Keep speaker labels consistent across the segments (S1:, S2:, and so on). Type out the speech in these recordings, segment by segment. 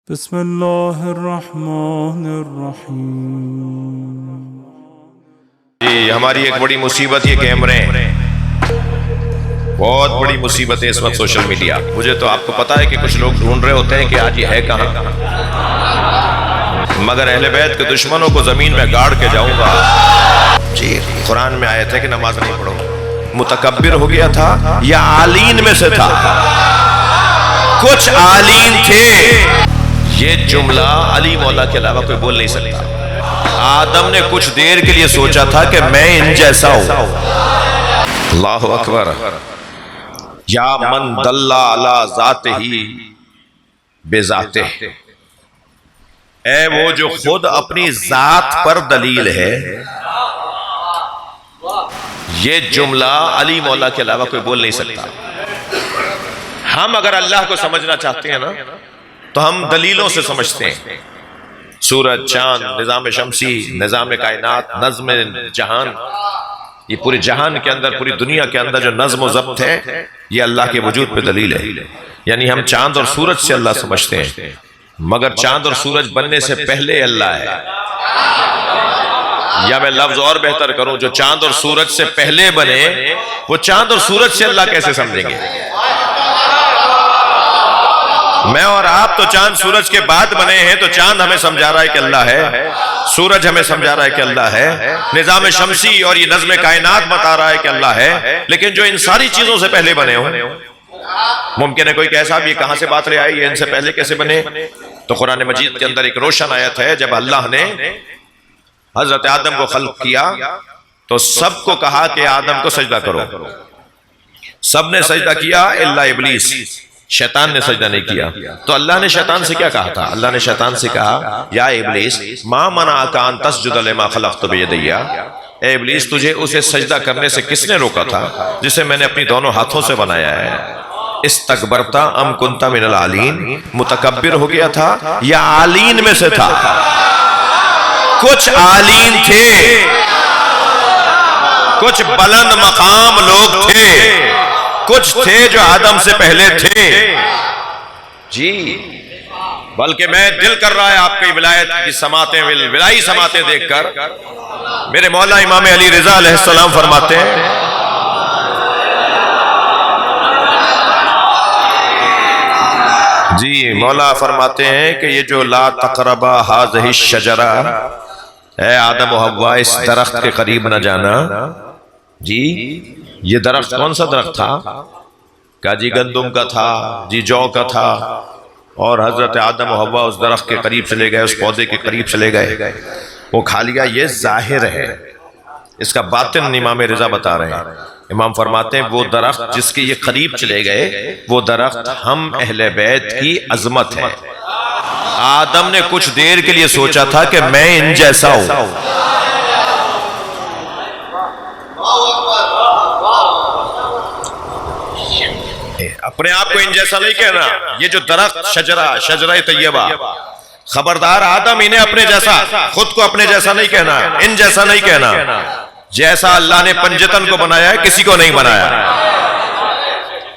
S1: بسم اللہ الرحمن الرحیم۔
S2: جی ہماری ایک بڑی مصیبت یہ کیمرے ہیں، بہت بڑی مصیبت ہے اس وقت سوشل میڈیا۔ مجھے تو آپ کو پتا ہے کہ کچھ لوگ ڈھونڈ رہے ہوتے ہیں کہ آج یہ ہے کہاں، مگر اہل بیت کے دشمنوں کو زمین میں گاڑ کے جاؤں گا۔ جی قرآن میں آیت ہے کہ نماز نہیں پڑھو۔ متکبر ہو گیا تھا یا عالین میں سے تھا؟ کچھ عالین تھے۔ یہ جملہ علی مولا کے علاوہ کوئی بول نہیں سکتا۔ آدم نے کچھ دیر کے لیے سوچا تھا کہ میں ان جیسا ہوں۔ اللہ اکبر۔ یا من دل علی ذاتہ بذاتہ، اے وہ جو خود اپنی ذات پر دلیل ہے۔ یہ جملہ علی مولا کے علاوہ کوئی بول نہیں سکتا۔ ہم اگر اللہ کو سمجھنا چاہتے ہیں نا تو ہم دلیلوں سے سمجھتے ہیں۔ سورج، چاند، نظام شمسی، نظام کائنات، نظم جہان، یہ پورے جہان کے اندر، پوری دنیا کے اندر جو نظم و ضبط ہے یہ اللہ کے وجود پہ دلیل ہے۔ یعنی ہم چاند اور سورج سے اللہ سمجھتے ہیں، مگر چاند اور سورج بننے سے پہلے اللہ ہے۔ یا میں لفظ اور بہتر کروں، جو چاند اور سورج سے پہلے بنے وہ چاند اور سورج سے اللہ کیسے سمجھیں گے؟ میں اور آپ تو چاند سورج کے بعد بنے ہیں، تو چاند ہمیں سمجھا رہا ہے کہ اللہ ہے، سورج ہمیں سمجھا رہا ہے کہ اللہ ہے، نظام شمسی اور یہ نظم کائنات بتا رہا ہے کہ اللہ ہے، لیکن جو ان ساری چیزوں سے پہلے بنے ہوں۔ ممکن ہے کوئی کہے صاحب یہ کہاں سے بات لے آئی، یہ ان سے پہلے کیسے بنے؟ تو قرآن مجید کے اندر ایک روشن آیت ہے، جب اللہ نے حضرت آدم کو خلق کیا تو سب کو کہا کہ آدم کو سجدہ کرو۔ سب نے سجدہ کیا الا ابلیس، شیطان نے سجدہ نہیں کیا۔ تو اللہ نے شیطان سے کیا کہا تھا؟ اللہ نے شیطان سے کہا یا ابلیس ما منعک ان تسجد لما خلقت بیدی، اے ابلیس تجھے اسے سجدہ کرنے سے کس نے روکا تھا جسے میں نے اپنی دونوں ہاتھوں سے بنایا ہے؟ استکبرتا ام کنت من العالین، متکبر ہو گیا تھا یا عالین میں سے تھا؟ کچھ عالین تھے، کچھ بلند مقام لوگ تھے، کچھ تھے جو آدم سے پہلے تھے۔ جی بلکہ میں دل کر رہا ہے آپ کی ولایت کی سماعتیں، ولائی سماعتیں دیکھ کر۔ میرے مولا امام علی رضا علیہ السلام فرماتے ہیں، جی مولا فرماتے ہیں کہ یہ جو لا تقربا هذه الشجرہ، اے آدم و حوا اس درخت کے قریب نہ جانا۔ جی یہ درخت کون سا درخت تھا؟ کہا جی گندم کا تھا، جی جو کا تھا، اور حضرت آدم و حوا اس درخت کے قریب چلے گئے، اس پودے کے قریب چلے گئے، وہ کھا لیا۔ یہ ظاہر ہے، اس کا باطن امام رضا بتا رہے ہیں۔ امام فرماتے ہیں وہ درخت جس کے یہ قریب چلے گئے، وہ درخت ہم اہل بیت کی عظمت ہے۔ آدم نے کچھ دیر کے لیے سوچا تھا کہ میں ان جیسا ہوں۔ اپنے آپ کو ان جیسا نہیں کہنا۔ یہ جو درخت شجرہ طیبہ، خبردار آدم انہیں اپنے جیسا، خود کو اپنے جیسا نہیں کہنا، ان جیسا نہیں کہنا۔ جیسا اللہ نے پنجتن کو بنایا ہے کسی کو نہیں بنایا۔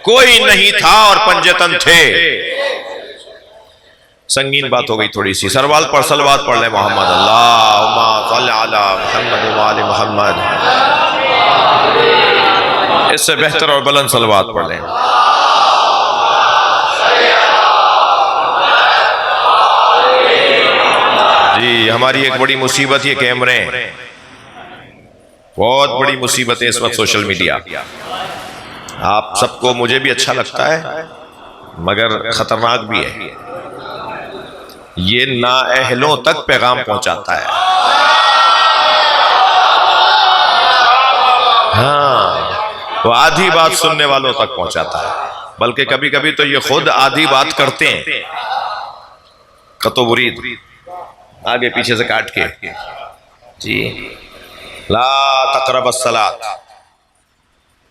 S2: کوئی نہیں تھا اور پنجتن تھے۔ سنگین بات ہو گئی تھوڑی سی، سروال پر صلوات پڑھ لیں محمد، اللہم صل علی محمد و آل محمد۔ اس سے بہتر اور بلند صلوات پڑھ لیں۔ جی ہماری ایک بڑی مصیبت یہ کیمرے ہیں، بہت بڑی مصیبت ہے اس وقت سوشل میڈیا۔ آپ سب کو، مجھے بھی اچھا لگتا ہے مگر خطرناک بھی ہے۔ یہ نااہلوں تک پیغام پہنچاتا ہے۔ ہاں وہ آدھی بات سننے والوں تک پہنچاتا ہے، بلکہ کبھی کبھی تو یہ خود آدھی بات کرتے ہیں، قطع برید، آگے پیچھے سے کاٹ کے۔ جی لا تقرب الصلاۃ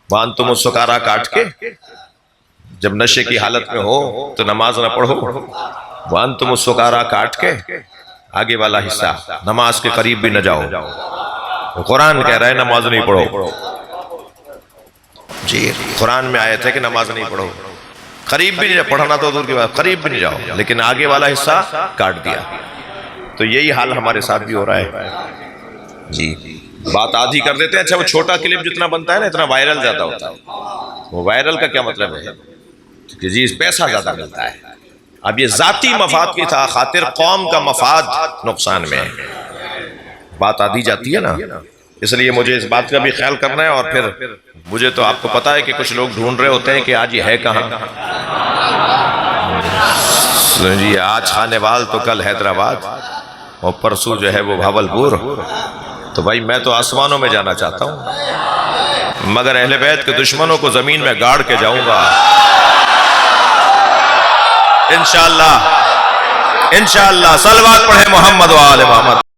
S2: وانتم السکارا کاٹ کے، جب نشے کی حالت میں ہو تو نماز نہ پڑھو، وانتم السکارا کاٹ کے آگے والا حصہ، نماز کے قریب بھی نہ جاؤ۔ قرآن کہہ رہا ہے نماز نہیں پڑھو۔ جی قرآن میں آیت ہے کہ نماز نہیں پڑھو۔ قریب بھی نہیں جاؤ، پڑھنا تو دور کی بات، قریب بھی نہیں جاؤ، لیکن آگے والا حصہ کاٹ دیا۔ تو یہی حال ہمارے ساتھ بھی ہو رہا ہے جی، بات آدھی کر دیتے ہیں۔ اچھا وہ چھوٹا کلپ جتنا بنتا ہے نا اتنا وائرل زیادہ ہوتا ہے۔ وہ وائرل کا کیا مطلب ہے کہ جی پیسہ زیادہ ملتا ہے۔ اب یہ ذاتی مفاد کی خاطر قوم کا مفاد نقصان میں ہے، بات آدھی جاتی ہے نا، اس لیے مجھے اس بات کا بھی خیال کرنا ہے۔ اور پھر مجھے تو آپ کو پتا ہے کہ کچھ لوگ ڈھونڈ رہے ہوتے ہیں کہ آج یہ ہے کہاں جی، آج خانے وال تو کل حیدرآباد اور پرسوں جو ہے وہ بھاولپور۔ تو بھائی میں تو آسمانوں میں جانا چاہتا ہوں، مگر اہل بیت کے دشمنوں کو زمین میں گاڑ کے جاؤں گا انشاءاللہ۔ انشاءاللہ صلوات پڑھے محمد و آل محمد۔